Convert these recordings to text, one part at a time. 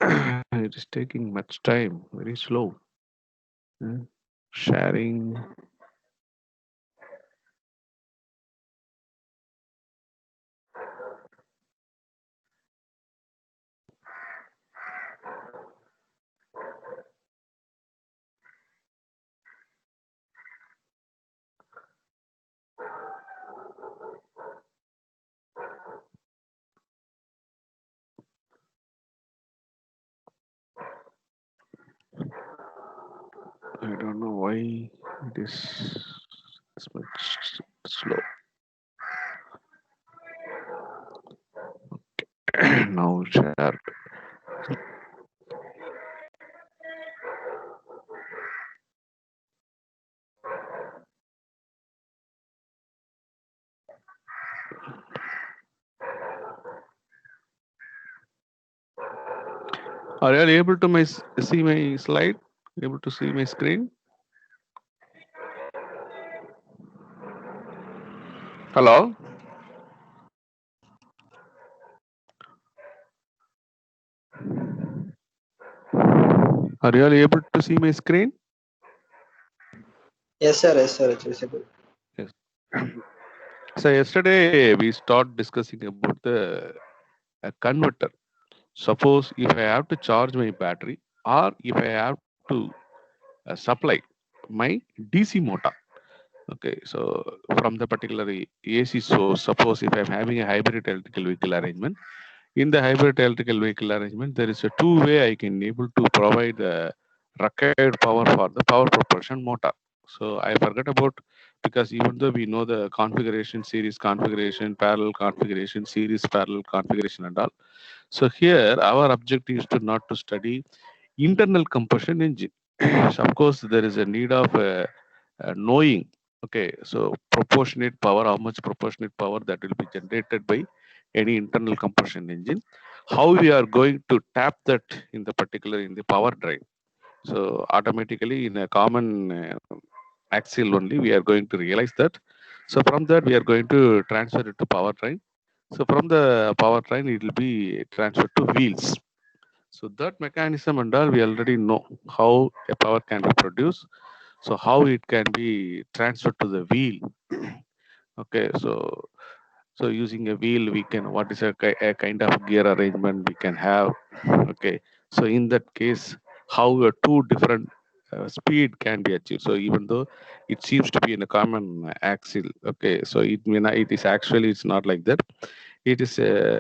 It is taking much time, very slow. Sharing. I don't know why it is this much slow. Now shared. Are you all able to see my slide? Able to see my screen? Hello? Are you all able to see my screen? Yes, sir. Yes, sir. It's visible. Yes. So yesterday we start discussing about the converter. Suppose if I have to charge my battery or if I have to supply my DC motor. Okay, so from the particular AC source, suppose if I'm having a hybrid electrical vehicle arrangement, in the hybrid electrical vehicle arrangement, there is a two-way I can able to provide the required power for the power propulsion motor. So I forgot about, because even though we know the configuration, series configuration, parallel configuration, series parallel configuration and all. So here our objective is to not to study internal combustion engine. So of course there is a need of knowing, okay, so proportionate power, how much proportionate power that will be generated by any internal combustion engine, how we are going to tap that in the particular in the power drive. So automatically in a common axle only we are going to realize that. So from that we are going to transfer it to powertrain. So from the powertrain it will be transferred to wheels. So that mechanism and all we already know how a power can be produced. So how it can be transferred to the wheel. Okay, so using a wheel we can, what is a kind of gear arrangement we can have. Okay, so in that case how two different speed can be achieved. So even though it seems to be in a common axle, okay, so it may not, it is actually it's not like that. It is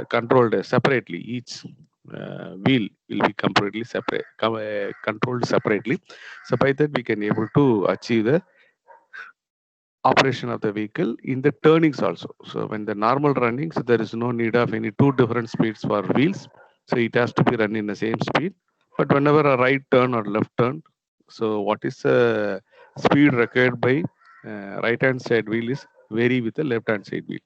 controlled separately. Each wheel will be completely separate, controlled separately. So by that we can able to achieve the operation of the vehicle in the turnings also. So when the normal running, so there is no need of any two different speeds for wheels. So it has to be run in the same speed. But whenever a right turn or left turn, so what is the speed required by right hand side wheel is vary with the left hand side wheel.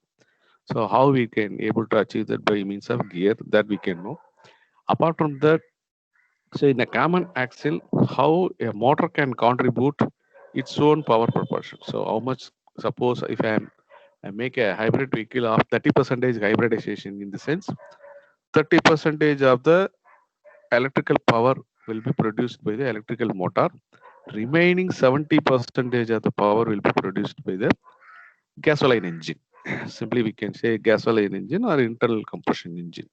So how we can able to achieve that by means of gear, that we can know. Apart from that, so in a common axle, how a motor can contribute its own power proportion. So how much, suppose if I make a hybrid vehicle of 30% hybridization, in the sense 30% of the electrical power will be produced by the electrical motor. Remaining 70% of the power will be produced by the gasoline engine. Simply we can say gasoline engine or internal combustion engine.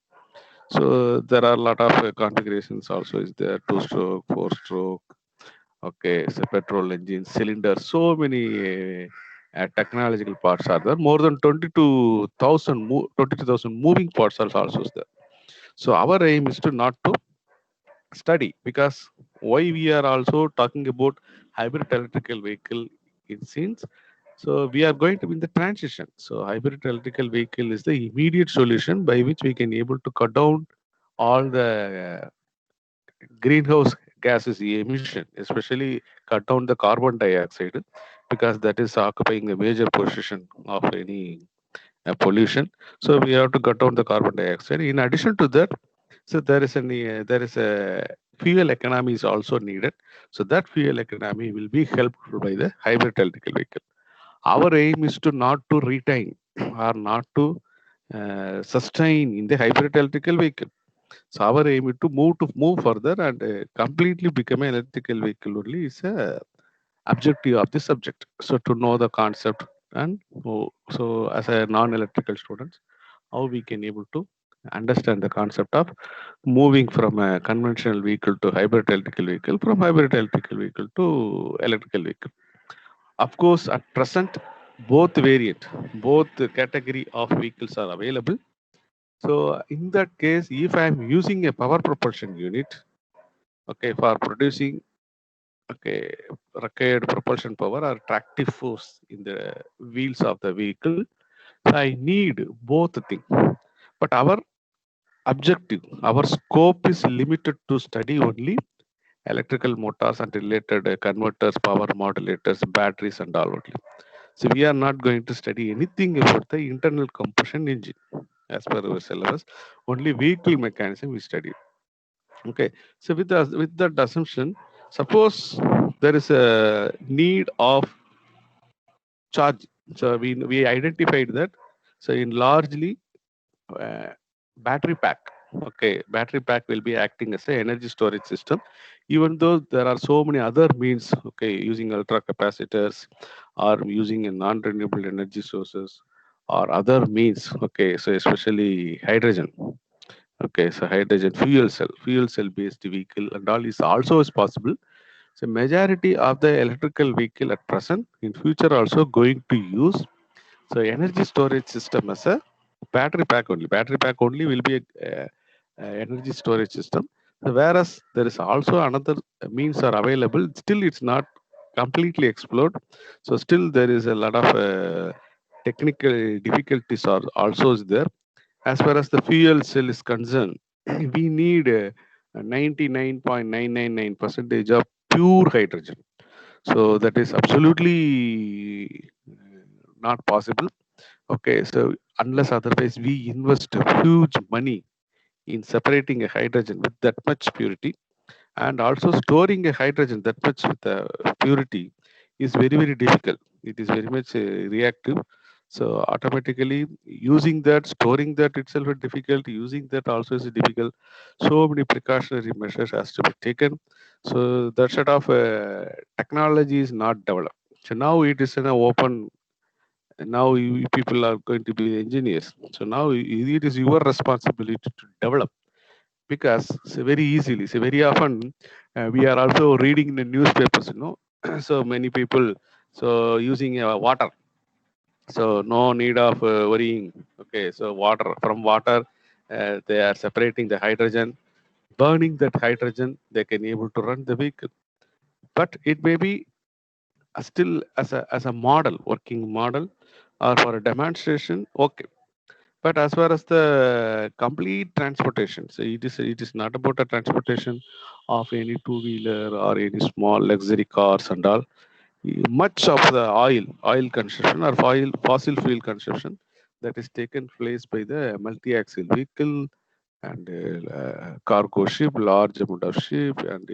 So there are a lot of configurations also is there, two stroke, four stroke, okay, so petrol engine, cylinder, so many technological parts are there. More than 22,000 moving parts are also there. So our aim is to not to study, because why we are also talking about hybrid electrical vehicle in since. So we are going to be in the transition. So hybrid electrical vehicle is the immediate solution by which we can able to cut down all the greenhouse gases emission, especially cut down the carbon dioxide, because that is occupying a major position of any pollution. So we have to cut down the carbon dioxide. In addition to that, so there is a fuel economy is also needed. So that fuel economy will be helped by the hybrid electrical vehicle. Our aim is to not to retain or not to sustain in the hybrid electrical vehicle. So our aim is to move further and completely become an electrical vehicle only is a objective of the subject. So to know the concept and so as a non-electrical students, how we can able to understand the concept of moving from a conventional vehicle to hybrid electrical vehicle, from hybrid electrical vehicle to electrical vehicle. Of course, at present, both category of vehicles are available. So in that case, if I am using a power propulsion unit, okay, for producing okay required propulsion power or tractive force in the wheels of the vehicle, I need both things. But our objective, our scope is limited to study only electrical motors and related converters, power modulators, batteries, and all only. So we are not going to study anything about the internal combustion engine as per our syllabus. Only vehicle mechanism we study. Okay. So with that assumption, suppose there is a need of charge. So we identified that. So in largely uh, battery pack. Okay, battery pack will be acting as a energy storage system. Even though there are so many other means, okay, using ultra capacitors or using a non-renewable energy sources or other means. Okay, so especially hydrogen. Okay, so hydrogen fuel cell based vehicle and all is also is possible. So majority of the electrical vehicle at present in future also going to use so energy storage system as a battery pack only. Battery pack only will be a energy storage system. So whereas there is also another means are available, still it's not completely explored. So still there is a lot of technical difficulties are also is there. As far as the fuel cell is concerned, we need 99.999 percentage of pure hydrogen. So that is absolutely not possible. Okay, so unless otherwise we invest a huge money in separating a hydrogen with that much purity and also storing a hydrogen that much with purity is very very difficult. It is very much reactive. So automatically using that, storing that itself is difficult. Using that also is difficult. So many precautionary measures has to be taken. So that sort of technology is not developed. So now it is in an open. Now you people are going to be engineers. So now it is your responsibility to develop because so very easily, so very often we are also reading in the newspapers, so many people so using water, so no need of worrying. Okay, so water from water, they are separating the hydrogen, burning that hydrogen they can able to run the vehicle. But it may be still as a model, working model, or for a demonstration, okay. But as far as the complete transportation, so it is not about a transportation of any two wheeler or any small luxury cars and all. Much of the oil consumption or fossil fuel consumption that is taken place by the multi-axle vehicle and cargo ship, large amount of ship and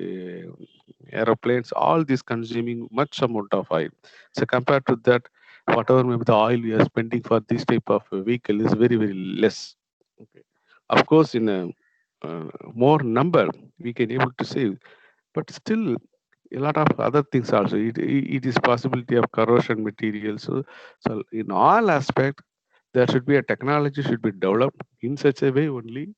aeroplanes, all these consuming much amount of oil. So compared to that, whatever maybe the oil we are spending for this type of vehicle is very, very less. Okay. Of course, in a more number, we can able to save, but still a lot of other things also. It is possibility of corrosion materials. So in all aspect, there should be a technology should be developed in such a way only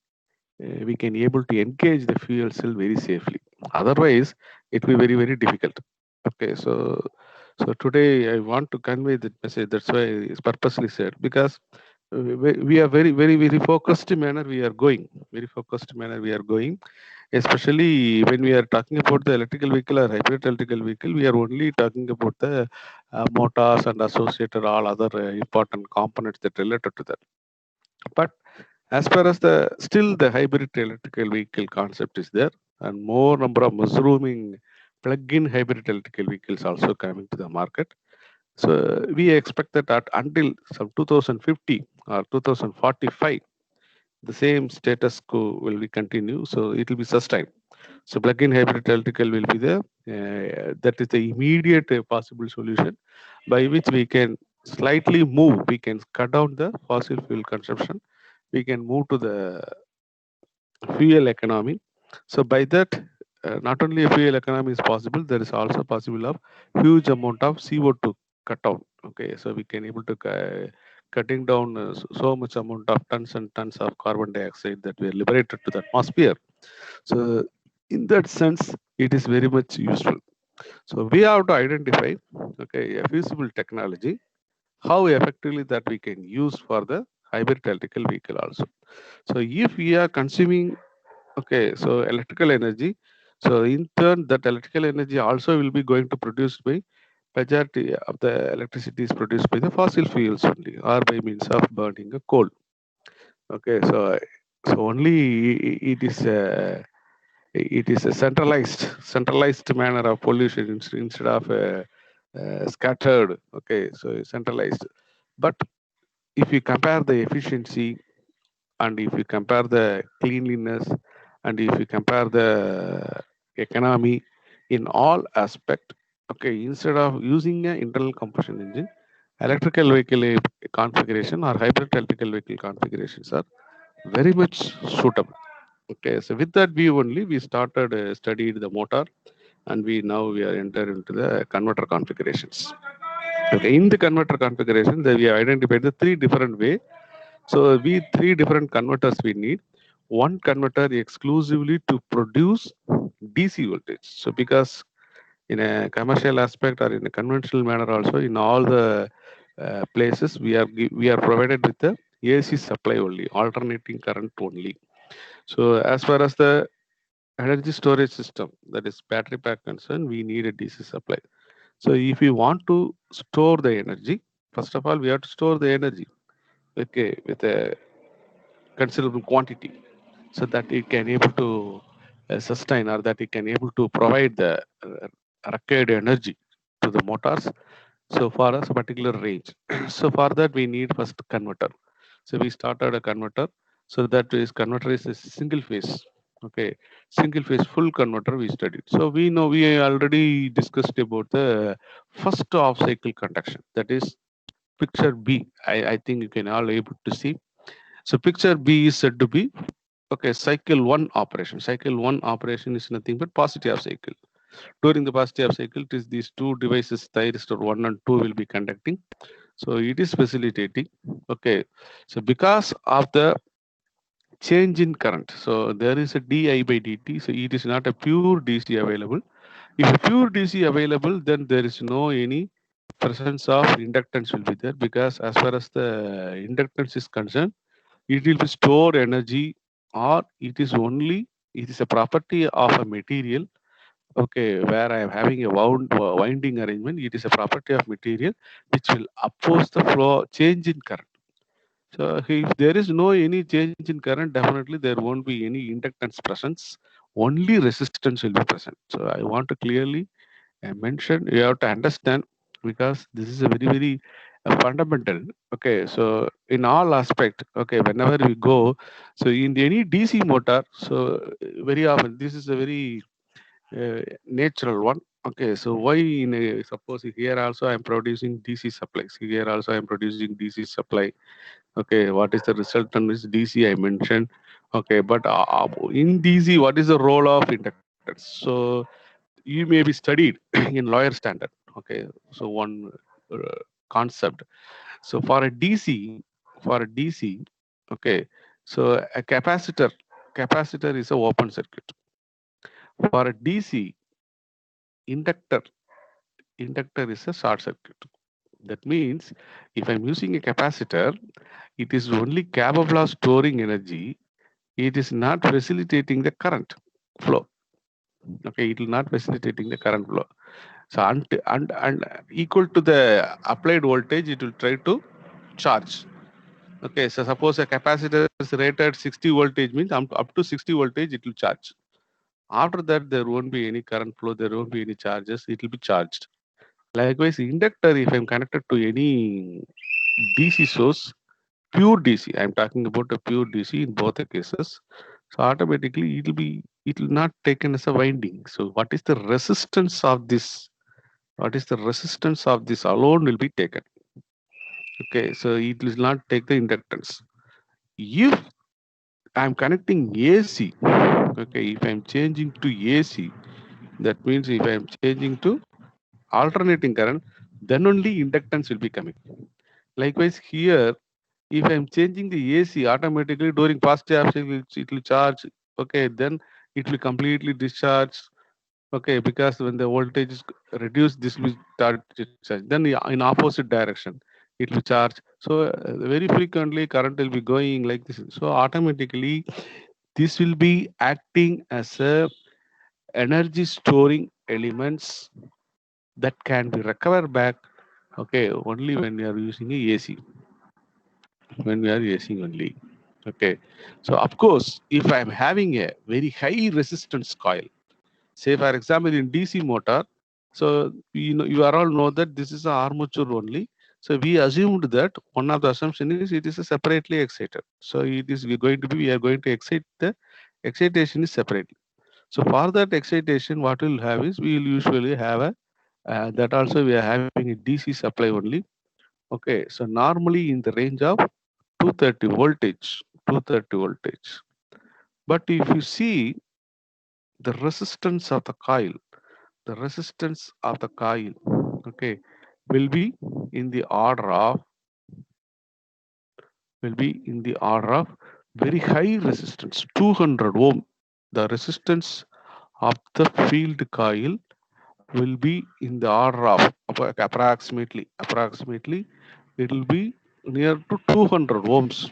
we can able to engage the fuel cell very safely. Otherwise, it will be very very difficult. Okay, so today I want to convey that message. That's why it's purposely said because we are very very very focused manner we are going. Very focused manner we are going. Especially when we are talking about the electrical vehicle or hybrid electrical vehicle, we are only talking about the motors and associated all other important components that related to that. But as far as the still the hybrid electrical vehicle concept is there, and more number of mushrooming plug-in hybrid electrical vehicles also coming to the market. So we expect that until some 2050 or 2045, the same status quo will be continue. So it will be sustained. So plug-in hybrid electrical will be there. That is the immediate possible solution by which we can slightly move. We can cut down the fossil fuel consumption. We can move to the fuel economy. So by that, not only a fuel economy is possible, there is also possible of huge amount of CO2 cut down. Okay, so we can able to cutting down so much amount of tons and tons of carbon dioxide that we are liberated to the atmosphere. So in that sense, it is very much useful. So we have to identify, okay, a feasible technology, how effectively that we can use for the hybrid electrical vehicle also. So if we are consuming, okay, so electrical energy, so in turn that electrical energy also will be going to produce by majority of the electricity is produced by the fossil fuels only, or by means of burning a coal. Okay, so only it is a centralized manner of pollution instead of scattered. Okay, so centralized. But if you compare the efficiency, and if you compare the cleanliness, and if you compare the economy in all aspect, okay, instead of using an internal combustion engine, electrical vehicle configuration or hybrid electrical vehicle configurations are very much suitable. Okay, so with that view only we started studied the motor, and we are entered into the converter configurations. Okay, in the converter configuration, we have identified the three different way. So we three different converters we need. One converter exclusively to produce DC voltage. So because in a commercial aspect or in a conventional manner also, in all the places we are provided with the AC supply only, alternating current only. So as far as the energy storage system, that is battery pack concerned, we need a DC supply. So if we want to store the energy, first of all we have to store the energy, okay, with a considerable quantity, so that it can able to sustain, or that it can able to provide the required energy to the motors, so for a particular range. So for that we need first converter. So we started a converter. So that is converter is a single phase. Okay, single phase full converter we studied. So we know we already discussed about the first off cycle conduction. That is picture B. I think you can all able to see. So picture B is said to be, okay, cycle one operation. Cycle one operation is nothing but positive cycle. During the positive cycle, it is these two devices, thyristor 1 and 2 will be conducting. So it is facilitating. Okay. So because of the change in current, so there is a di by dt. So it is not a pure DC available. If a pure DC available, then there is no any presence of inductance will be there, because as far as the inductance is concerned, it will store energy, or it is only, it is a property of a material. Okay, where I am having a winding arrangement, it is a property of material which will oppose the flow change in current. So if there is no any change in current, definitely there won't be any inductance presence. Only resistance will be present. So I want to clearly mention. You have to understand, because this is a very fundamental. Okay, so in all aspect. Okay, whenever we go, so in any DC motor, so very often this is a very natural one. Okay, so why in a, suppose here also I am producing DC supplies. Here also I am producing DC supply. Okay, what is the resultant is DC I mentioned. Okay, but in DC, what is the role of inductors? So you may be studied in lawyer standard. Okay, so one concept. So for a DC, okay, so a capacitor is a open circuit. For a DC, inductor inductor is a short circuit. That means if I'm using a capacitor, it is only capable of storing energy. It is not facilitating the current flow. Okay, it will not facilitating the current flow. So and equal to the applied voltage, it will try to charge. Okay, so suppose a capacitor is rated 60 voltage, means up to 60 voltage it will charge. After that, there won't be any current flow, there won't be any charges, it will be charged. Likewise, inductor, if I'm connected to any DC source, pure DC, I'm talking about a pure DC in both the cases. So automatically it will not taken as a winding. So what is the resistance of this? What is the resistance of this alone will be taken. Okay, so it will not take the inductance. If I'm connecting AC. Okay, if I'm changing to AC, that means if I'm changing to alternating current, then only inductance will be coming. Likewise, here, if I'm changing the AC automatically during fast charge, it will charge. Okay, then it will completely discharge. Okay, because when the voltage is reduced, this will start to charge. Then in opposite direction, it will charge. So very frequently, current will be going like this. So automatically, this will be acting as a energy storing elements that can be recovered back. Okay, only when we are using a AC. When we are using only. Okay, so of course, if I am having a very high resistance coil, say for example in DC motor, so you are all know that this is a armature only. So we assumed that one of the assumption is it is a separately excited. So it is we are going to excite the excitation is separately. So for that excitation, what we'll have is we will usually have a that also we are having a DC supply only. Okay, so normally in the range of 230 voltage, 230 voltage. But if you see the resistance of the coil, the resistance of the coil, okay, will be in the order of will be in the order of very high resistance, 200 ohm. The resistance of the field coil will be in the order of approximately it will be near to 200 ohms.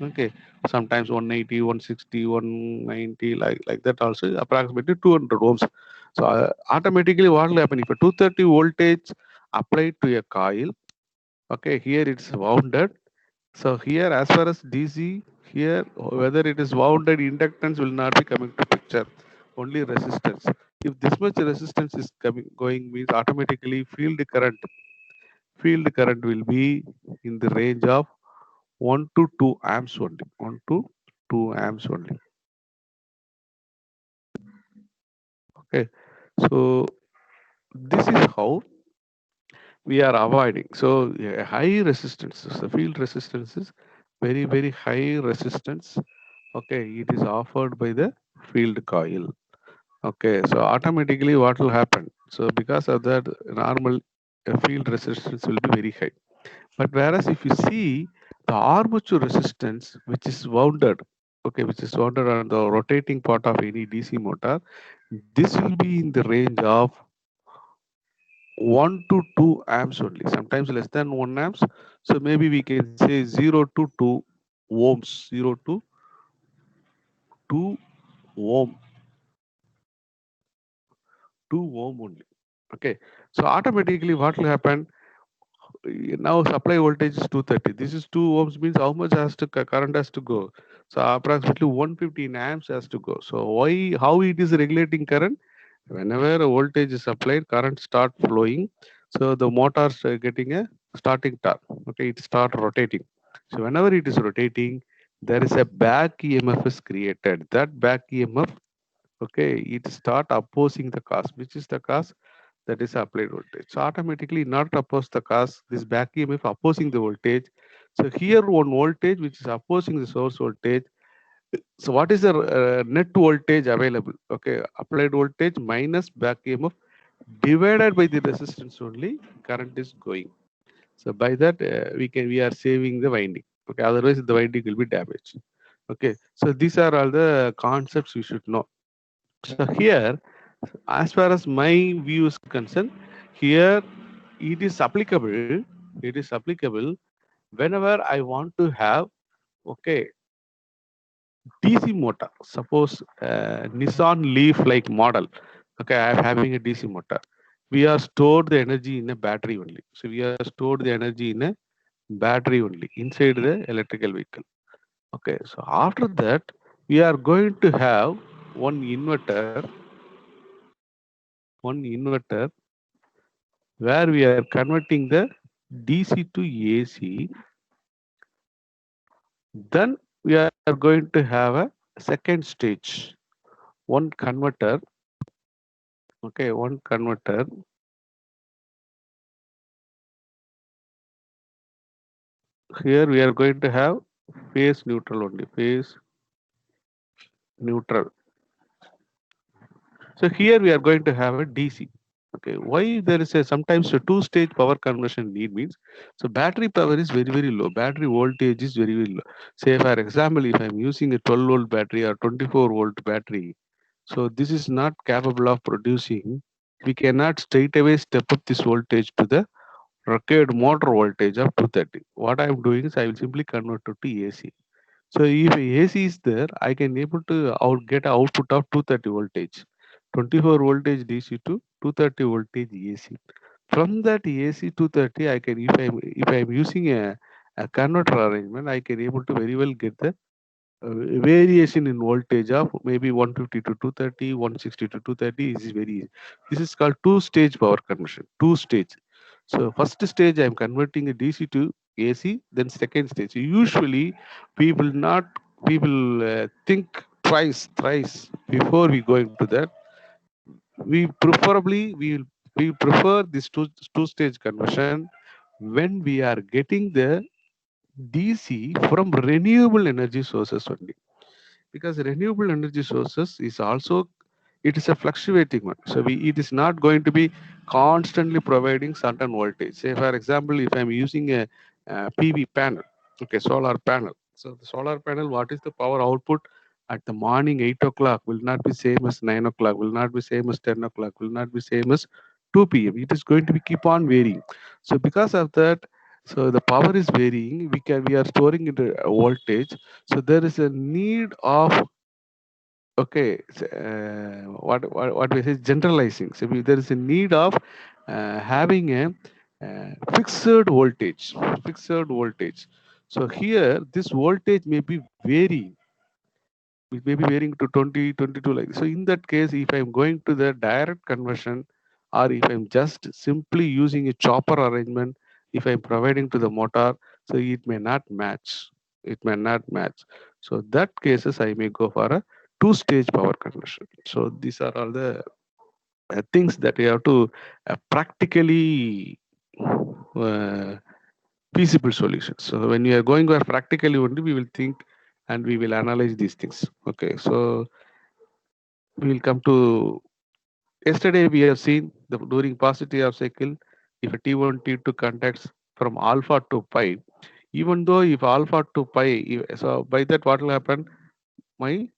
Okay, sometimes 180, 160, 190, like that also approximately 200 ohms. So automatically what will happen if a 230 voltage applied to a coil? Okay, here it's wounded. So here as far as DC, here whether it is wounded, inductance will not be coming to picture, only resistance. If this much resistance is coming going means automatically field current will be in the range of 1 to 2 amps only. 1 to 2 amps only. Okay. So this is how we are avoiding. So high resistance. The field resistance is very high resistance. Okay, it is offered by the field coil. Okay, so automatically what will happen? So because of that, normal field resistance will be very high. But whereas if you see the armature resistance, which is wounded, okay, which is wounded on the rotating part of any DC motor, this will be in the range of 1 to 2 amps only, sometimes less than 1 amps. So maybe we can say 0 to 2 ohms, 0 to 2 ohm, 2 ohm only. Okay, so automatically what will happen? Now supply voltage is 230. This is 2 ohms means how much has to current has to go? So approximately 115 amps has to go. So why how it is regulating current? Whenever a voltage is applied, current start flowing. So the motors are getting a starting torque. Okay, it start rotating. So whenever it is rotating, there is a back EMF is created. That back EMF, okay, it start opposing the cause. Which is the cause? That is applied voltage. So automatically not oppose the cause, this back EMF opposing the voltage. So here one voltage which is opposing the source voltage. So what is the net voltage available? Okay, applied voltage minus back EMF divided by the resistance only current is going. So by that we are saving the winding. Okay, otherwise the winding will be damaged. Okay, so these are all the concepts we should know. So here, as far as my view is concerned, here it is applicable. It is applicable whenever I want to have, okay, DC motor. Suppose Nissan Leaf like model. Okay, I am having a DC motor. We are stored the energy in a battery only. So we are stored the energy in a battery only inside the electrical vehicle. Okay, so after that we are going to have one inverter, where we are converting the DC to AC. Then we are going to have a second stage, one converter. Okay, one converter. Here we are going to have phase neutral only, phase neutral. So here we are going to have a DC. Okay, why there is a sometimes a two-stage power conversion need means, so battery power is very very low. Battery voltage is very very low. Say for example, if I'm using a 12-volt battery or 24-volt battery, so this is not capable of producing. We cannot straight away step up this voltage to the required motor voltage of 230. What I am doing is I will simply convert it to AC. So if AC is there, I can able to get a output of 230 voltage, 24 voltage DC to 230 voltage AC. From that AC 230, I can if I'm using a converter arrangement, I can able to very well get the variation in voltage of maybe 150 to 230, 160 to 230. This is very easy. This is called two-stage power conversion. Two stage. So first stage I'm converting a DC to AC. Then second stage. Usually we will not we will think twice, thrice before we go into that. We preferably we prefer this two-stage conversion when we are getting the DC from renewable energy sources only, because renewable energy sources is also, it is a fluctuating one, so it is not going to be constantly providing certain voltage. Say for example, if I'm using a PV panel, okay, solar panel. So the solar panel, what is the power output at the morning 8 o'clock will not be same as 9 o'clock, will not be same as 10 o'clock, will not be same as 2 p.m. It is going to be keep on varying. So because of that, so the power is varying, we are storing into a voltage. So there is a need of, okay, what we say generalizing. So there is a need of having a fixed voltage, fixed voltage. So here this voltage may be varying, it may be varying to 20, 22 like this. So in that case, if I'm going to the direct conversion, or if I'm just simply using a chopper arrangement, if I'm providing to the motor, so it may not match. It may not match. So that cases I may go for a two-stage power conversion. So these are all the things that you have to practically uh, feasible solutions. So when you are going for practically only, we will think and we will analyze these things. Okay, so we will come to, yesterday we have seen the during positive half cycle, if a T1 T2 contacts from alpha to pi, even though if alpha to pi, so by that what will happen, my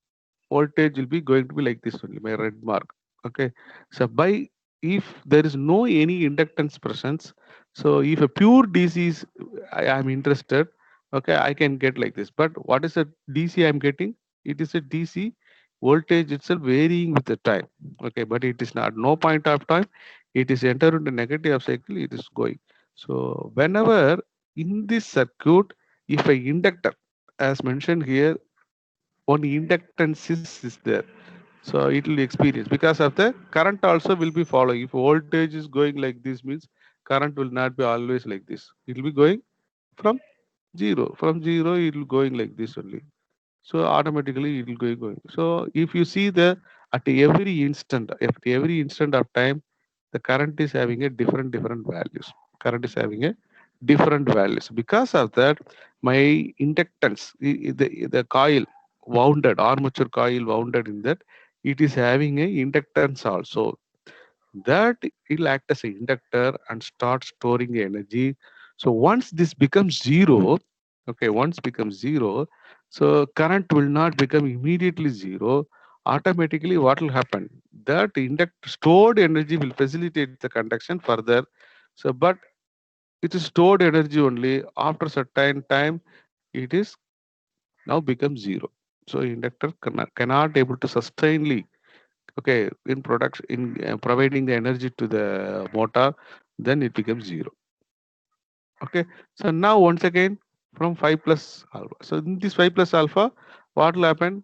voltage will be going to be like this only, my red mark. Okay, so by, if there is no any inductance presence, so if a pure DC is I am interested, okay, I can get like this. But what is a DC I'm getting? It is a DC voltage itself varying with the time. Okay, but it is not no point of time. It is enter into negative cycle. It is going. So whenever in this circuit, if a inductor, as mentioned here, one inductance is there, so it will experience, because of the current also will be following. If voltage is going like this means current will not be always like this, it will be going from zero, from zero it will going like this only. So automatically it will going. So if you see the, at every instant of time, the current is having a different values. Current is having a different values. Because of that, my inductance, the coil wounded, armature coil wounded in that, it is having a inductance also. That it will act as an inductor and start storing the energy. So once this becomes zero, okay, once becomes zero, so current will not become immediately zero. Automatically, what will happen? That stored energy will facilitate the conduction further. So, but it is stored energy only. After certain time, it is now becomes zero. So, inductor cannot able to sustainly, okay, in production, in providing the energy to the motor, then it becomes zero. Okay, so now once again from 5 plus alpha, so in this 5 plus alpha, what will happen?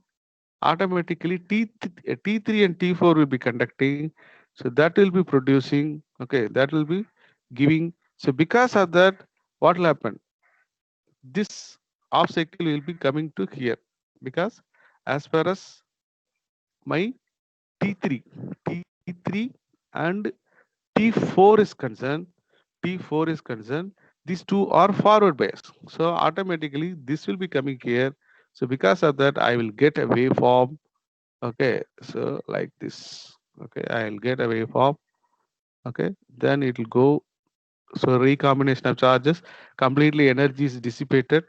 Automatically T3 and T4 will be conducting, so that will be producing, okay, that will be giving. So because of that, what will happen? This off cycle will be coming to here, because as far as my T3, T3 and T4 is concerned, T4 is concerned, these two are forward bias. So automatically this will be coming here. So because of that, I will get a waveform. Okay, so like this. Okay, I'll get a waveform. Okay, then it will go. So recombination of charges, completely energy is dissipated.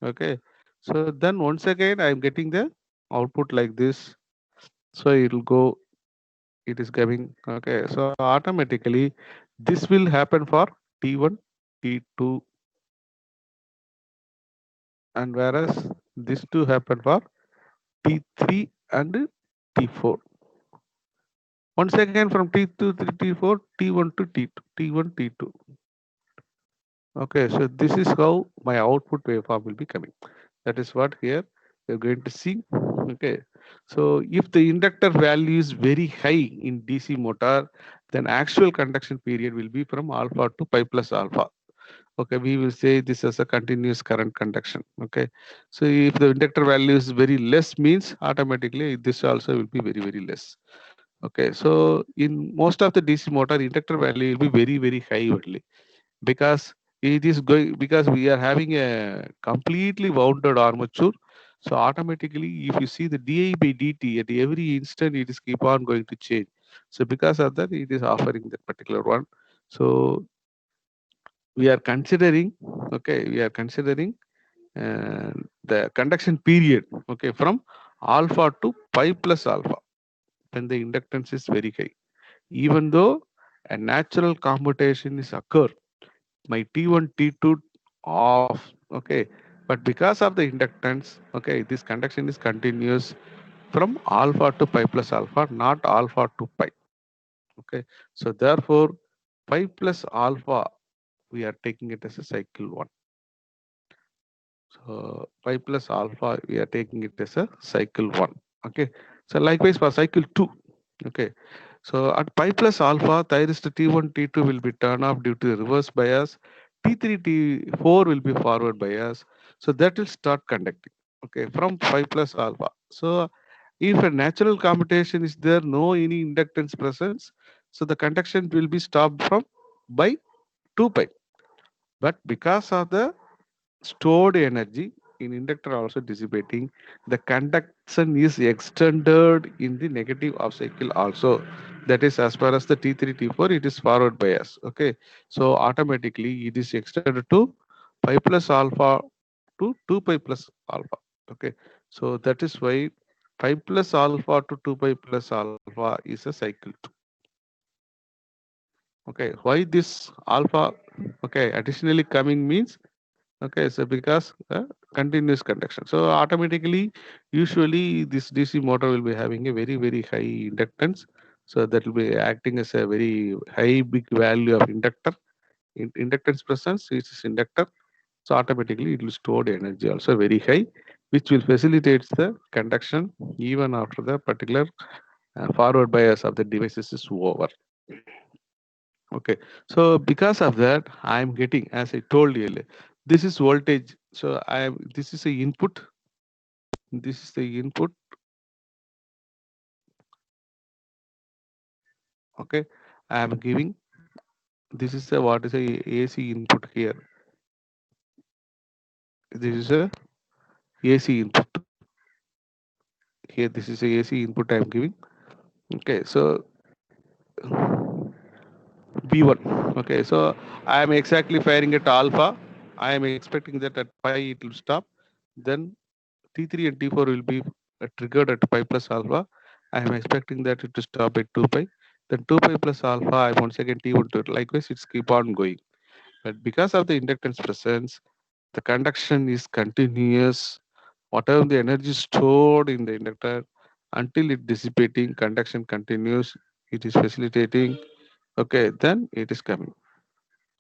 Okay, so then once again I'm getting the output like this. So it will go. It is coming. Okay, so automatically this will happen for T1, T2, and whereas this two happen for T3 and T4. Once again from T2 to T4, T1 to T2, T1, T2. Okay, so this is how my output waveform will be coming. That is what here we're going to see. Okay, so if the inductor value is very high in DC motor, then actual conduction period will be from alpha to pi plus alpha. Okay, we will say this as a continuous current conduction. Okay, so if the inductor value is very less, means automatically this also will be very, very less. Okay, so in most of the DC motor, inductor value will be very, very high only, because it is going, because we are having a completely wounded armature. So automatically if you see the di by dt at every instant, it is keep on going to change. So because of that, it is offering that particular one. So we are considering, okay, we are considering uh, the conduction period, okay, from alpha to pi plus alpha, when the inductance is very high. Even though a natural commutation is occur, my T1, T2 off. Okay, but because of the inductance, okay, this conduction is continuous from alpha to pi plus alpha, not alpha to pi. Okay, so therefore pi plus alpha, we are taking it as a cycle one. So pi plus alpha, we are taking it as a cycle one. Okay, so likewise for cycle two. Okay, so at pi plus alpha, thyristor T1, T2 will be turned off due to reverse bias. T3, T4 will be forward bias. So that will start conducting. Okay, from pi plus alpha. So if a natural commutation is there, no any inductance presence, so the conduction will be stopped from by 2 pi. But because of the stored energy in inductor also dissipating, the conduction is extended in the negative of cycle also. That is, as far as the T3, T4, it is forward bias. Okay, so automatically it is extended to pi plus alpha to 2 pi plus alpha. Okay, so that is why pi plus alpha to 2 pi plus alpha is a cycle 2. Okay, why this alpha, okay, additionally coming means, okay, so because continuous conduction. So automatically, usually this DC motor will be having a very, very high inductance. So that will be acting as a very high big value of inductor. Inductance presence is inductor. So automatically it will store the energy also very high, which will facilitate the conduction even after the particular forward bias of the devices is over. Okay, so because of that, I am getting, as I told you earlier, this is voltage. So I am, this is the input. This is the input. Okay, I am giving. This is a what is a AC input here. This is a AC input here. This is a AC input I am giving. Okay, so V1. Okay, so I am exactly firing at alpha. I am expecting that at pi it will stop. Then T3 and T4 will be triggered at pi plus alpha. I am expecting that it to stop at 2 pi. Then 2 pi plus alpha, I once again T1 to it. Likewise, it's keep on going. But because of the inductance presence, the conduction is continuous. Whatever the energy stored in the inductor, until it dissipating, conduction continues. It is facilitating. Okay, then it is coming.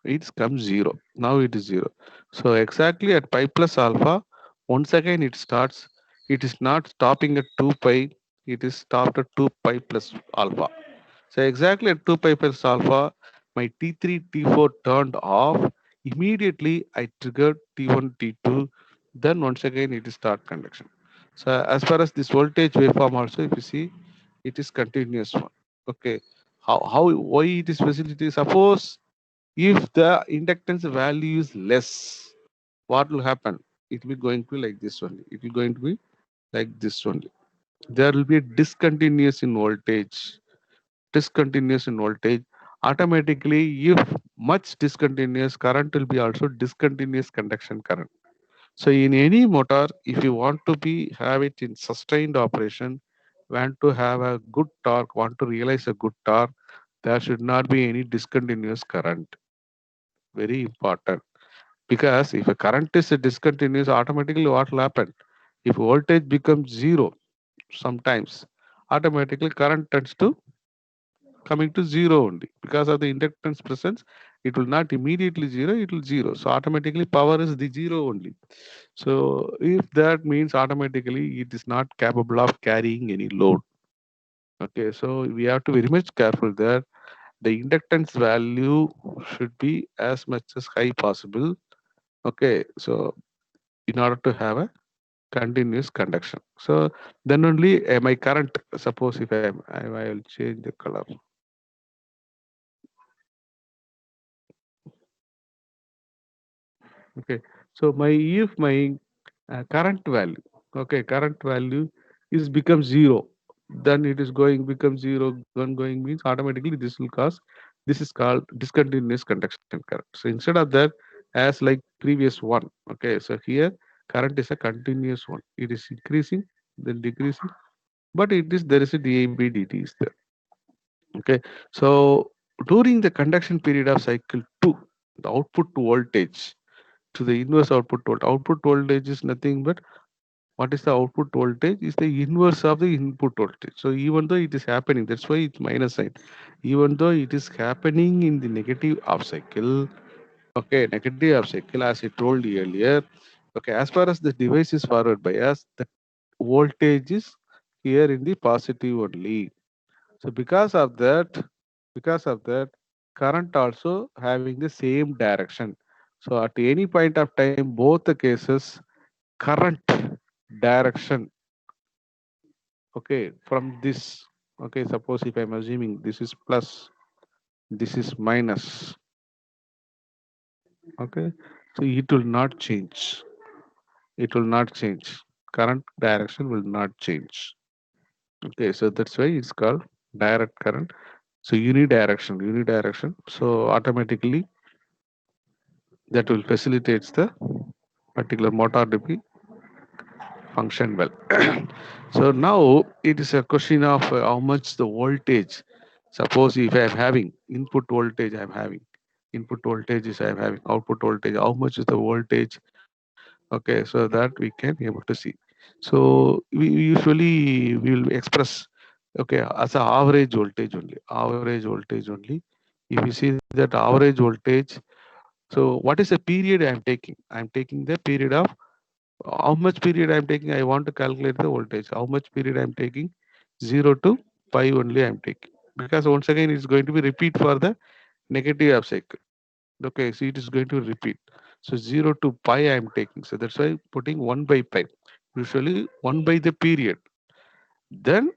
It comes zero. Now it is zero. So exactly at pi plus alpha, once again it starts. It is not stopping at 2 pi. It is stopped at 2 pi plus alpha. So exactly at 2 pi plus alpha, my T3, T4 turned off. Immediately I triggered T1, T2. Then once again it is start conduction. So as far as this voltage waveform also, if you see, it is continuous one. Okay. Why it is facility? Suppose if the inductance value is less, what will happen? It will be going to be like this only. It will going to be like this only. there will be a discontinuous in voltage. Discontinuous in voltage. Automatically, if much discontinuous current will be also discontinuous conduction current. So in any motor, if you want to be have it in sustained operation, want to have a good torque, want to realize a good torque, there should not be any discontinuous current. Very important. Because if a current is a discontinuous, automatically what will happen? If voltage becomes zero, sometimes automatically current tends to coming to zero only. Because of the inductance presence, it will not immediately zero, it will zero. So automatically power is the zero only. So if that means automatically it is not capable of carrying any load. Okay, so we have to very much careful that the inductance value should be as much as high possible. Okay, so in order to have a continuous conduction. So then only my current, suppose if I will change the color. Okay, so my if my current value, okay, current value is become zero, then it is going become zero. Going means automatically this will cause, this is called discontinuous conduction current. So instead of that, as like previous one, okay, so here current is a continuous one. It is increasing, then decreasing, but it is there is a dab is there. Okay, so during the conduction period of cycle 2, the output voltage to the inverse output voltage. Output voltage is nothing but what is the output voltage is the inverse of the input voltage. So even though it is happening, that's why it's minus sign. Even though it is happening in the negative half cycle, okay, negative half cycle as I told you earlier. Okay, as far as the device is forward bias, the voltage is here in the positive only. So because of that, current also having the same direction. So at any point of time, both the cases, current direction, okay, from this, okay, suppose if I'm assuming this is plus, this is minus, okay, so it will not change. It will not change. Current direction will not change. Okay, so that's why it's called direct current. So unidirection. So automatically that will facilitates the particular motor to be function well. So now it is a question of how much the voltage. Suppose if I am having input voltage, I am having input voltage is I am having output voltage. How much is the voltage? Okay, so that we can be able to see. So we usually we will express, okay, as a average voltage only. Average voltage only. If you see that average voltage, so what is the period I am taking? I am taking the period of how much period I am taking. I want to calculate the voltage. How much period I am taking? 0 to pi only I am taking. Because once again it's going to be repeat for the negative half cycle. Okay, so it is going to repeat. So 0 to pi I am taking. So that's why putting 1 by pi. Usually 1 by the period. Then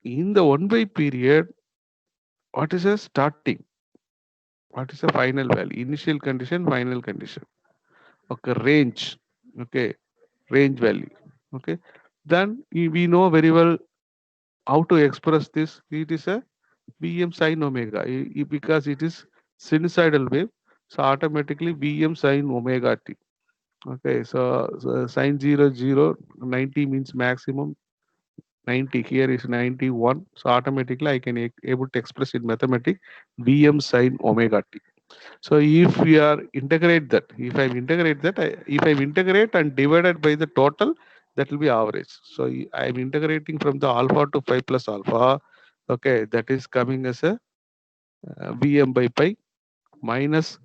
in the 1 by period, what is a starting? What is a final value? Initial condition, final condition. Okay, range. Okay, range value. Okay, then we know very well how to express this. It is a Vm sin omega because it is sinusoidal wave. So automatically Vm sin omega t. Okay, so sin 0 0 90 means maximum 90. Here is 91. So automatically I can able to express in mathematics Vm sin omega t. So if we are integrate that, if I integrate that, if I integrate and divided by the total, that will be average. So I am integrating from the alpha to 5 plus alpha. Okay, that is coming as a Vm by pi minus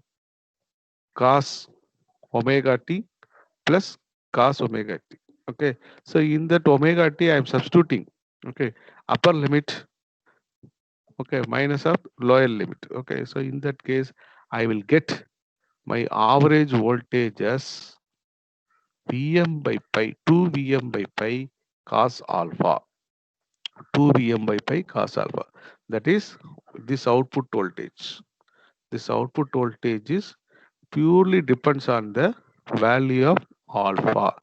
cos omega t plus cos omega t. Okay, so in that omega t, I am substituting. Okay, upper limit. Okay, minus of lower limit. Okay, so in that case, I will get my average voltage as Vm by pi, 2 Vm by pi cos alpha, 2 Vm by pi cos alpha. That is this output voltage. This output voltage is purely depends on the value of alpha.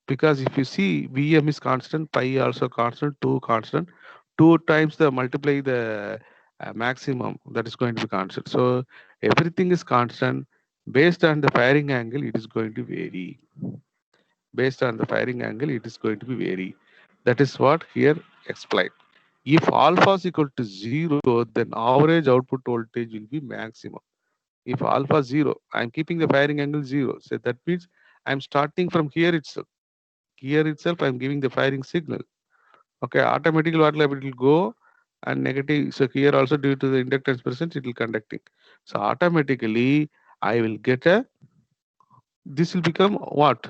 because if you see Vm is constant, pi also constant, 2 constant, 2 times the multiply the maximum, that is going to be constant. So everything is constant. Based on the firing angle, it is going to vary. Based on the firing angle, it is going to be vary. That is what here explained. If alpha is equal to 0, then average output voltage will be maximum. If alpha 0, I am keeping the firing angle 0. So that means I am starting from here itself. Here itself, I am giving the firing signal. Okay, automatically what will happen? It will go and negative. So here also due to the inductance presence, it will conducting. So automatically I will get a, this will become what?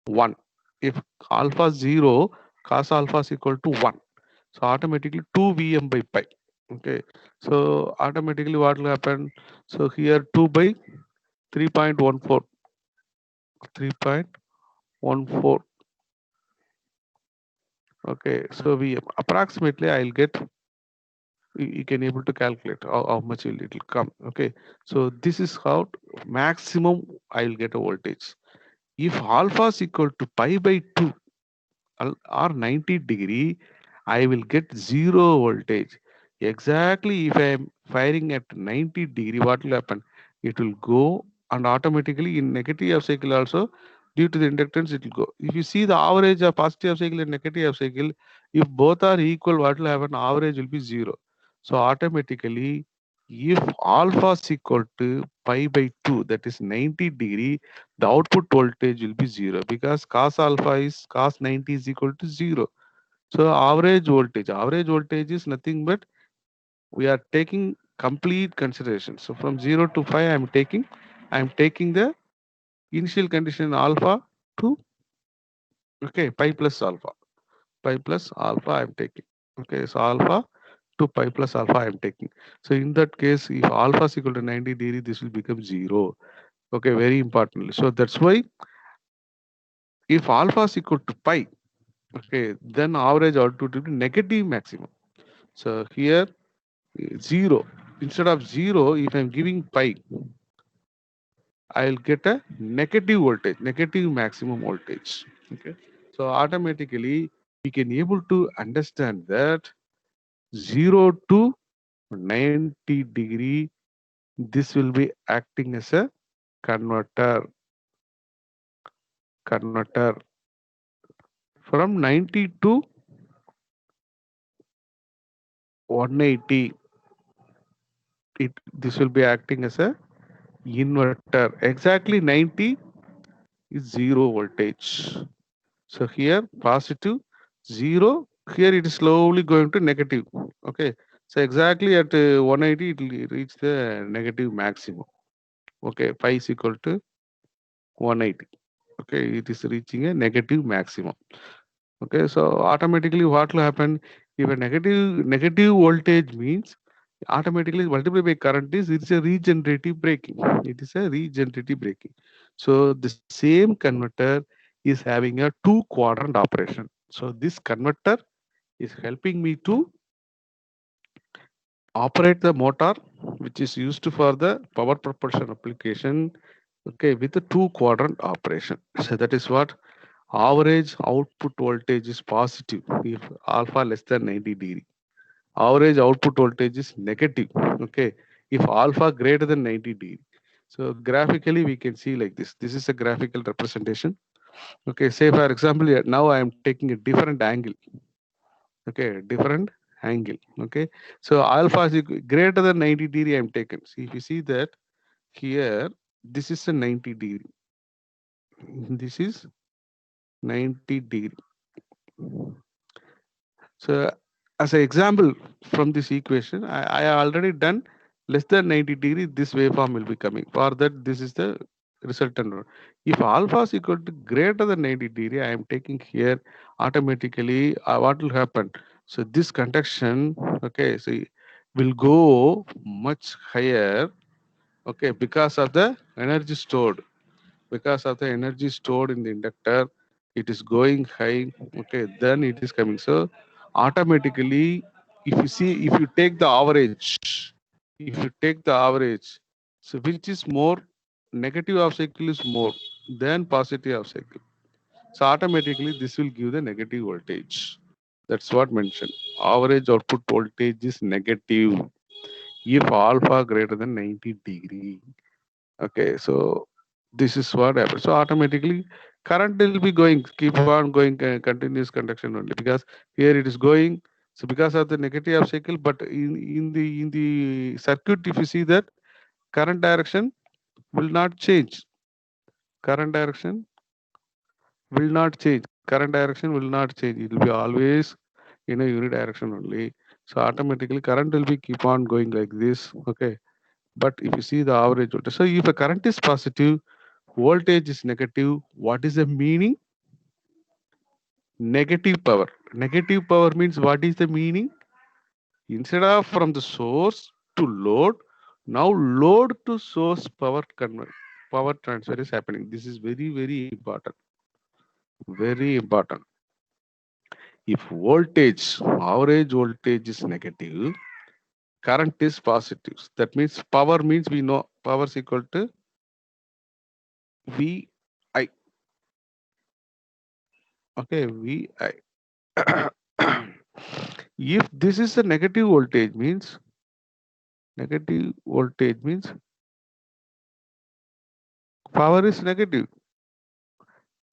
1. If alpha 0, cos alpha is equal to 1. So automatically 2 Vm by pi. Okay. So automatically what will happen? So here 2 by 3.14. 3.14. Okay. So we approximately I'll get, you can able to calculate how much it will come. Okay. So this is how maximum I'll get a voltage. If alpha is equal to pi by 2 or 90 degree, I will get zero voltage. Exactly if I am firing at 90 degree, what will happen? It will go and automatically in negative half cycle also, due to the inductance, it will go. If you see the average of positive half cycle and negative half cycle, if both are equal, what will happen? Average will be zero. So automatically, if alpha is equal to pi by 2, that is 90 degree, the output voltage will be zero because cos alpha is cos 90 is equal to zero. So average voltage is nothing but we are taking complete consideration. So from 0 to 5, I'm taking the initial condition alpha to, okay, pi plus alpha. Pi plus alpha I'm taking. Okay, so alpha to pi plus alpha I'm taking. So in that case, if alpha is equal to 90 degree, this will become zero. Okay, very importantly. So that's why if alpha is equal to pi, okay, then average output will be negative maximum. So here 0. Instead of 0, if I'm giving pi, I'll get a negative voltage, negative maximum voltage. Okay. So automatically we can able to understand that 0 to 90 degree, this will be acting as a converter. Converter from 90 to 180. This will be acting as a inverter. Exactly 90 is zero voltage. So here positive 0. Here it is slowly going to negative. Okay. So exactly at 180 it will reach the negative maximum. Okay. Pi is equal to 180. Okay. It is reaching a negative maximum. Okay. So automatically what will happen? If a negative voltage means automatically multiplied by current is, it's a regenerative braking. It is a regenerative braking. So the same converter is having a two quadrant operation. So this converter is helping me to operate the motor which is used for the power propulsion application, okay, with the two quadrant operation. So that is what average output voltage is positive if alpha less than 90 degree. Average output voltage is negative, okay, if alpha greater than 90 degree. So graphically we can see like this. This is a graphical representation. Okay, say for example, now I am taking a different angle. Okay, different angle. Okay, so alpha is greater than 90 degree I am taken. See, if you see that here, this is a 90 degree. This is 90 degree. So as an example from this equation, I already done less than 90 degree, this waveform will be coming. For that, this is the resultant one. If alpha is equal to greater than 90 degree, I am taking here automatically, what will happen? So this conduction, okay, so will go much higher, okay, because of the energy stored. Because of the energy stored in the inductor, it is going high, okay, then it is coming. So automatically, if you see, if you take the average, if you take the average, so which is more, negative half cycle is more than positive half cycle. So automatically this will give the negative voltage. That's what mentioned. Average output voltage is negative if alpha greater than 90 degree. Okay, so this is what happens. So automatically current will be going, keep on going, continuous conduction only, because here it is going. So because of the negative cycle, but in the circuit, if you see that current direction will not change. Current direction will not change. Current direction will not change. It will be always in a unit direction only. So automatically current will be keep on going like this. Okay. But if you see the average voltage, so if a current is positive, voltage is negative, what is the meaning? Negative power. Negative power means what is the meaning? Instead of from the source to load, now load to source power transfer is happening. This is very, very important. Very important. If voltage, average voltage is negative, current is positive. That means power means we know power is equal to VI. Okay, VI. If this is a negative voltage means power is negative.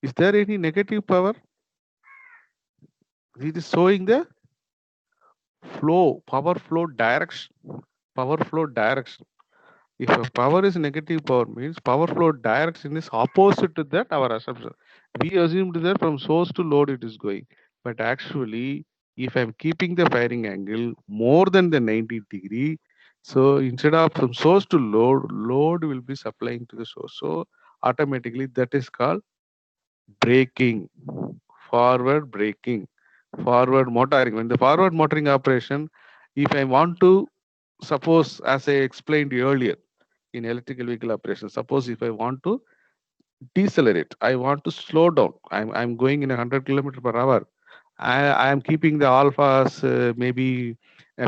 Is there any negative power? It is showing the flow, power flow direction. Power flow direction. If a power is negative power means power flow direction is opposite to that our assumption. We assumed that from source to load it is going. But actually, if I'm keeping the firing angle more than the 90 degree, so instead of from source to load, load will be supplying to the source. So automatically that is called braking, forward braking, forward motoring. When the forward motoring operation, if I want to, suppose as I explained earlier, in electrical vehicle operation, suppose if I want to decelerate, I want to slow down, I'm going in 100 kilometer per hour, I am keeping the alphas maybe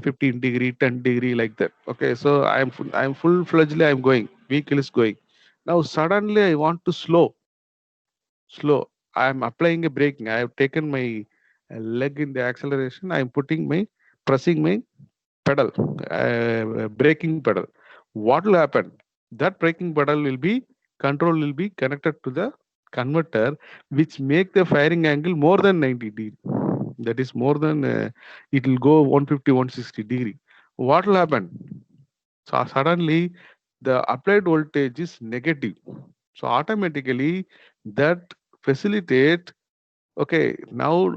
15 degree 10 degree like that. Okay, so I'm full fledgedly I'm going, vehicle is going. Now suddenly I want to slow, I'm applying a braking, I have taken my leg in the acceleration, I'm putting my pressing my pedal, braking pedal. What will happen? That braking pedal will be control will be connected to the converter, which make the firing angle more than 90 degree. That is more than it will go 150, 160 degree. What will happen? So suddenly the applied voltage is negative. So automatically that facilitate. Okay, now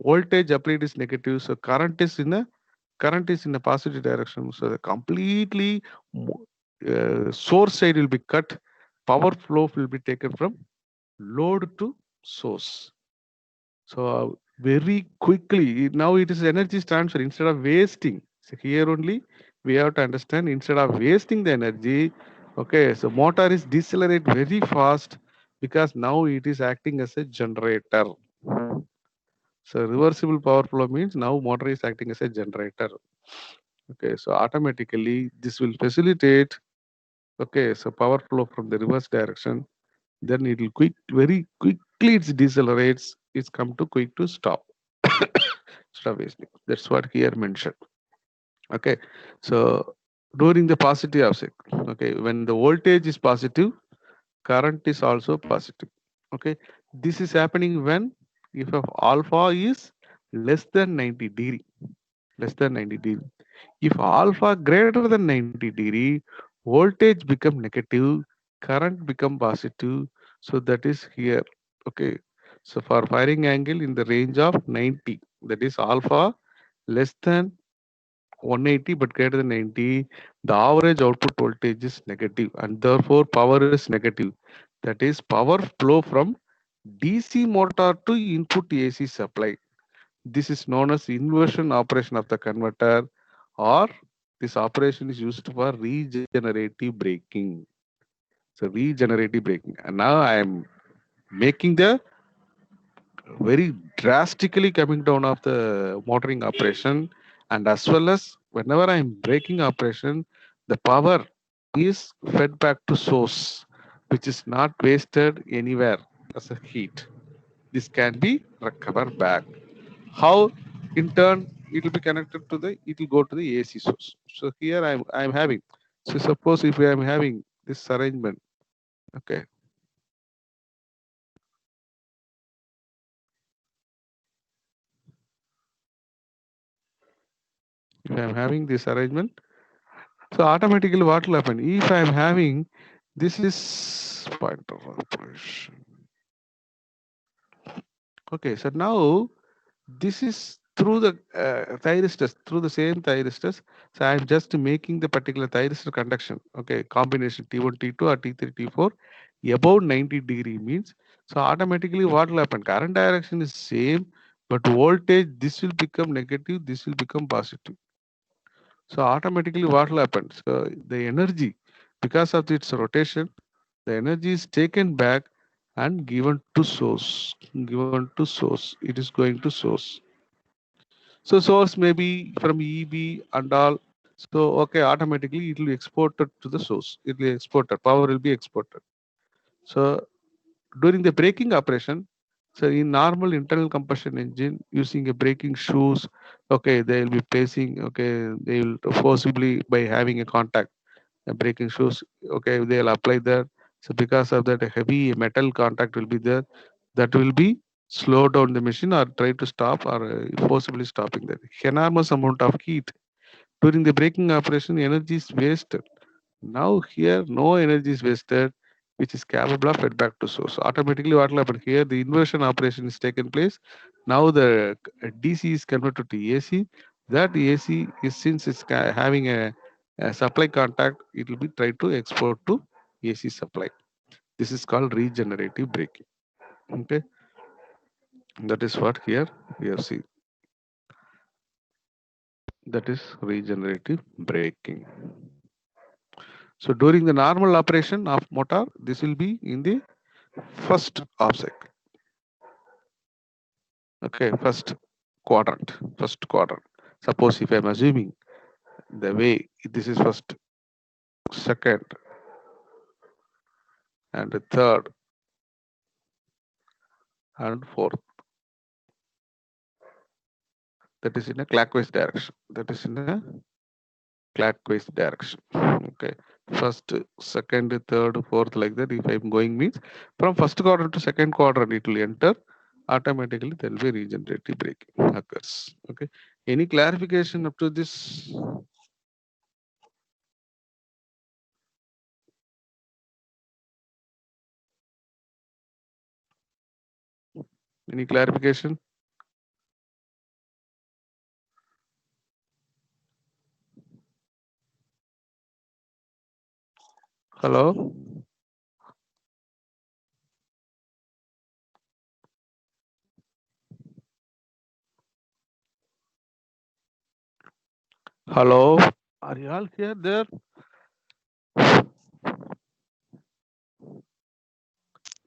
voltage applied is negative, so current is in a positive direction. So the completely source side will be cut. Power flow will be taken from load to source. So very quickly, now it is energy transfer instead of wasting. So here only we have to understand instead of wasting the energy, okay, so motor is decelerate very fast because now it is acting as a generator. So reversible power flow means now motor is acting as a generator. Okay, so automatically this will facilitate. Okay, so power flow from the reverse direction. Then it will very quickly it decelerates. It's come to quick to stop. Stop wasting. That's what here mentioned. Okay, so during the positive aspect. Okay, when the voltage is positive, current is also positive. Okay, this is happening when if of alpha is less than 90 degree, less than 90 degree. If alpha greater than 90 degree, voltage become negative, current become positive. So that is here. Okay, so for firing angle in the range of 90, that is alpha less than 180 but greater than 90, the average output voltage is negative and therefore power is negative. That is power flow from DC motor to input AC supply. This is known as inversion operation of the converter, or this operation is used for regenerative braking. So regenerative braking. And now I am making the very drastically coming down of the motoring operation, and as well as whenever I am braking operation, the power is fed back to source, which is not wasted anywhere as a heat. this can be recovered back. How? In turn, it will be connected to the, it will go to the AC source. So here I'm having, so suppose if I am having this arrangement, okay, if I'm having this arrangement, so automatically what will happen? If I'm having, this is point of operation. Okay, so now this is through the thyristors, through the same thyristors. So I'm just making the particular thyristor conduction. Okay, combination T1, T2 or T3, T4 above 90 degree means, so automatically what will happen? Current direction is same, but voltage, this will become negative, this will become positive. So automatically what will happen? So the energy, because of its rotation, the energy is taken back and given to source. Given to source. It is going to source. So source may be from EB and all. So okay, automatically it will be exported to the source. It will be exported. Power will be exported. So during the braking operation, so in normal internal combustion engine using a braking shoes, okay, they will be placing, okay, they will forcibly by having a contact, the braking shoes, okay, they will apply that. So because of that, a heavy metal contact will be there, that will be slow down the machine or try to stop or forcibly stopping that. Enormous amount of heat during the braking operation, energy is wasted. Now here no energy is wasted, which is capable of fed back to source. Automatically what will happen here? The inversion operation is taken place. Now the DC is converted to AC. That AC is, since it's having a supply contact, it will be tried to export to AC supply. This is called regenerative braking. Okay, that is what here we have seen. That is regenerative braking. So during the normal operation of motor, this will be in the first half cycle. Okay, first quadrant. First quadrant. Suppose if I'm assuming the way this is first, second, and the third, and fourth. That is in a clockwise direction. That is in a clockwise direction. Okay. First, second, third, fourth, like that. If I'm going means from first quadrant to second quadrant, it will enter. Automatically, there will be regenerative braking occurs. Okay. Any clarification up to this? Any clarification? Hello? Hello? Are you all here there?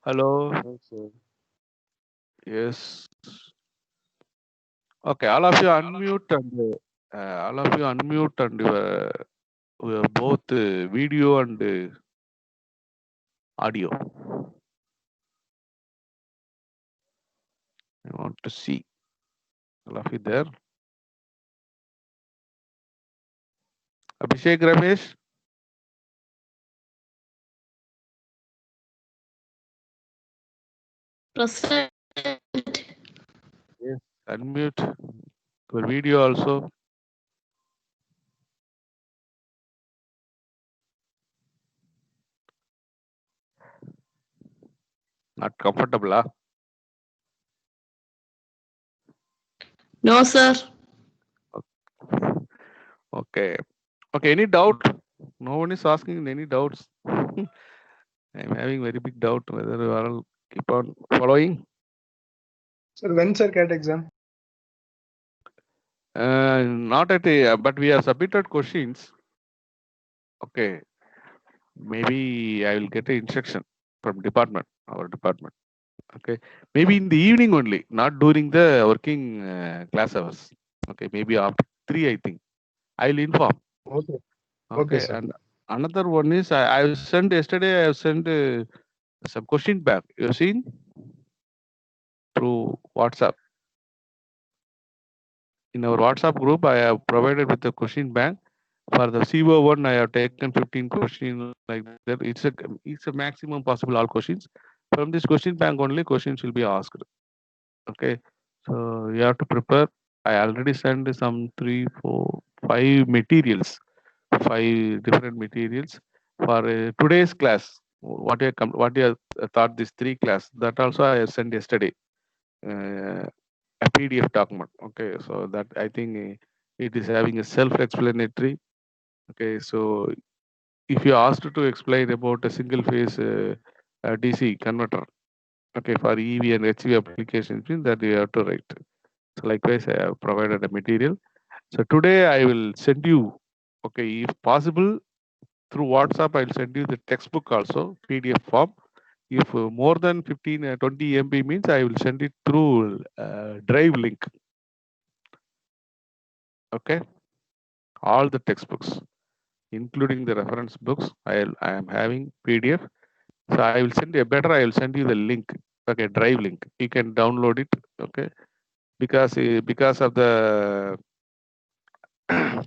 Hello? Yes, sir. Yes. Okay, all of you unmute and all of you unmute and both video and audio. I want to see all of you there. Abhishek Ramesh, Present. yes, unmute your video also. Not comfortable, huh? No, sir. Okay. Okay, any doubt? No one is asking any doubts. I'm having very big doubt whether you all keep on following. Sir, when sir CAT exam? Not at a, but we have submitted questions. Okay, maybe I will get an instruction from department, our department. Okay, maybe in the evening only, not during the working class hours. Okay, maybe after 3, I think. I'll inform. Okay. Okay, Okay, sir. and another one is I've sent yesterday. I have sent some question back. You have seen? through WhatsApp. In our WhatsApp group, I have provided with the question bank. For the CO1, I have taken 15 questions like that. It's a maximum possible all questions. From this question bank only questions will be asked. Okay, so you have to prepare. I already sent some 3, 4, 5 materials, 5 different materials for today's class. What you have thought this 3 class, that also I sent yesterday. A PDF document. Okay, so that I think it is having a self-explanatory. Okay, so if you asked to explain about a single phase DC converter, okay, for EV and HV applications, means that you have to write. So likewise, I have provided a material. So today I will send you, okay, if possible, through WhatsApp, I'll send you the textbook also, PDF form. If more than 15, 20 MB means, I will send it through Drive link. Okay, all the textbooks, including the reference books, I am having PDF. So I will send you I will send you the link. Okay, Drive link. You can download it. Okay, because of the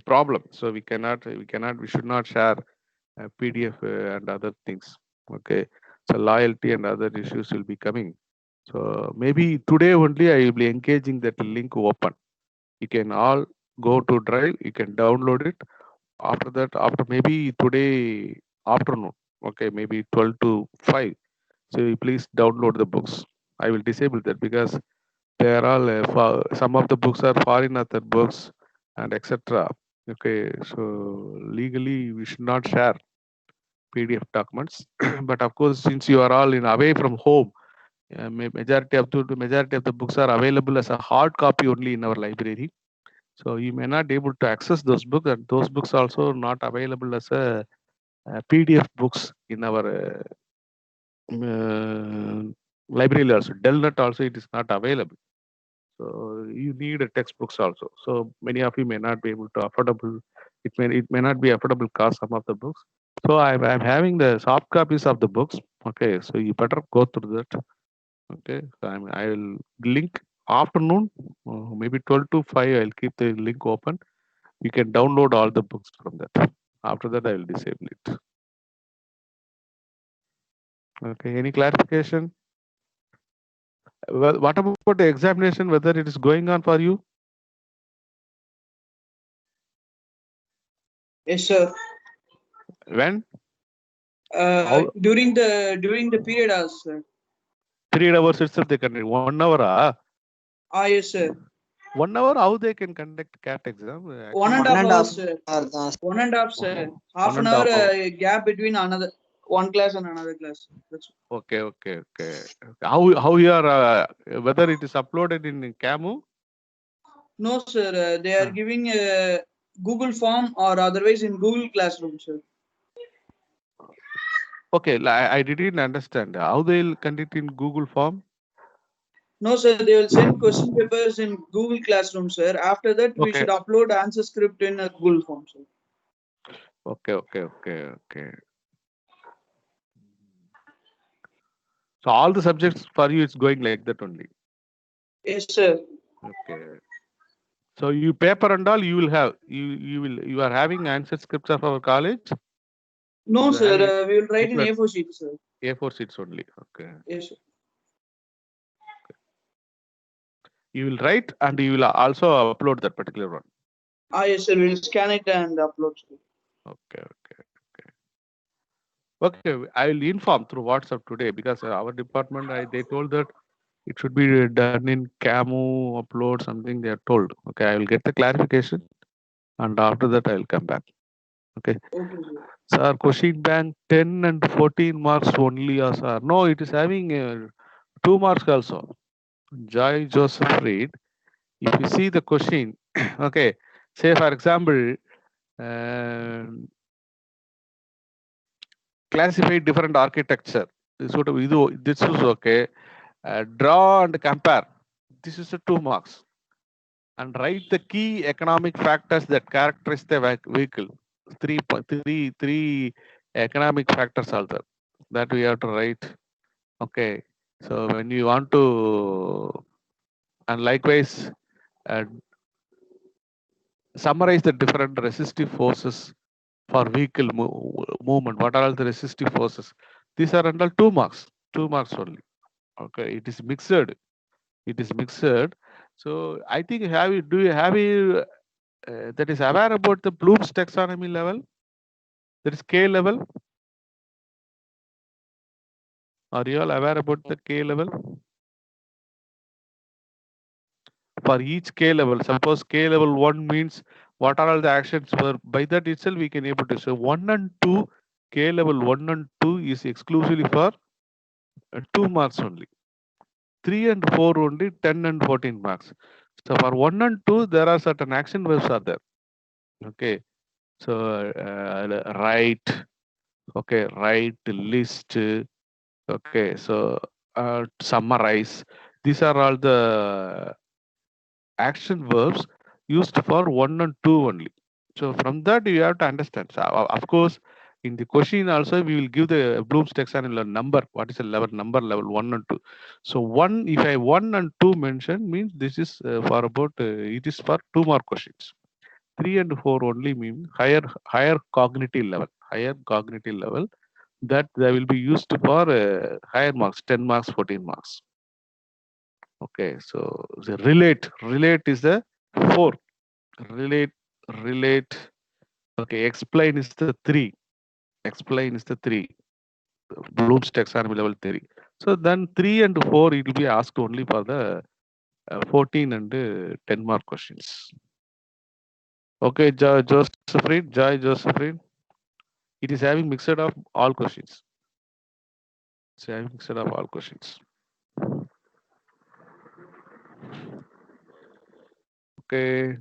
problem, so we should not share PDF and other things. Okay, so loyalty and other issues will be coming. So maybe today only I will be engaging that link open. You can all go to Drive. You can download it. After that, after maybe today afternoon, okay, maybe 12 to 5. So you please download the books. I will disable that because they are all some of the books are foreign author books and etc. Okay, so legally we should not share PDF documents. But of course, since you are all in away from home, majority of the books are available as a hard copy only in our library. So you may not be able to access those books, and those books also not available as a PDF books in our library also. Delnet also it is not available. So you need a textbooks also. So many of you may not be able to affordable. It may not be affordable cost some of the books. So I'm having the soft copies of the books. Okay, so you better go through that. Okay, so I will link afternoon, maybe 12 to 5. I'll keep the link open. You can download all the books from that. After that, I will disable it. Okay, any clarification? Well, what about the examination, whether it is going on for you? Yes, sir. When? During the period hours, sir. 3 hours itself they conduct. 1 hour? Yes, sir. 1 hour, how they can conduct CAT exam? One and a half hours, sir. 1.5, sir. Half an hour gap between one class and another class. Okay. How you are, whether it is uploaded in CAMU? No, sir. They are giving a Google form or otherwise in Google Classroom, sir. Okay, I didn't understand. How they'll conduct in Google form? No, sir. They will send question papers in Google Classroom, sir. After that, we should upload answer script in a Google form, sir. Okay. So all the subjects for you, it's going like that only. Yes, sir. Okay. So you paper and all you will have. You are having answer scripts of our college? No, sir. We will write in A4 sheets, sir. A4 sheets only. Okay. Yes, sir. You will write and you will also upload that particular one. Yes, sir. We will scan it and upload. Okay. I will inform through WhatsApp today because our department, they told that it should be done in CAMU upload something they are told. Okay, I will get the clarification and after that I will come back. Okay. Sir, question bank 10 and 14 marks only, sir. No, it is having 2 marks also. Joy Joseph Reed. If you see the question, okay, say for example, classify different architecture. This is okay. Draw and compare. This is a 2 marks. And write the key economic factors that characterize the vehicle. Three economic factors are there that we have to write. Okay. So when you want to, and likewise, summarize the different resistive forces for vehicle movement. What are all the resistive forces? These are under 2 marks. 2 marks only. Okay, it is mixed. It is mixed. So I think do you have that is aware about the Bloom's taxonomy level? That is K level. Are you all aware about the K level? For each K level, suppose K level 1 means what are all the actions were, by that itself we can able to say 1 and 2, K level 1 and 2 is exclusively for 2 marks only. 3 and 4 only 10 and 14 marks. So for 1 and 2, there are certain action verbs are there. Okay. So write, okay, write, list, okay, so summarize. These are all the action verbs used for 1 and 2 only. So from that you have to understand. So of course, in the question also we will give the Bloom's taxonomy number. What is the level number level 1 and 2? So 1, if I 1 and 2 mention, means this is for about it is for 2 more questions. 3 and 4 only mean higher cognitive level. Higher cognitive level, that they will be used for higher marks, 10 marks, 14 marks. Okay, so the relate is the 4. Relate. Okay, explain is the 3. Explain is the 3. Bloom's taxonomy level 3. So then 3 and 4 it will be asked only for the 14 and 10 mark questions. Okay, Josephine. It is having mixed of all questions. It's having mixed of all questions. Okay.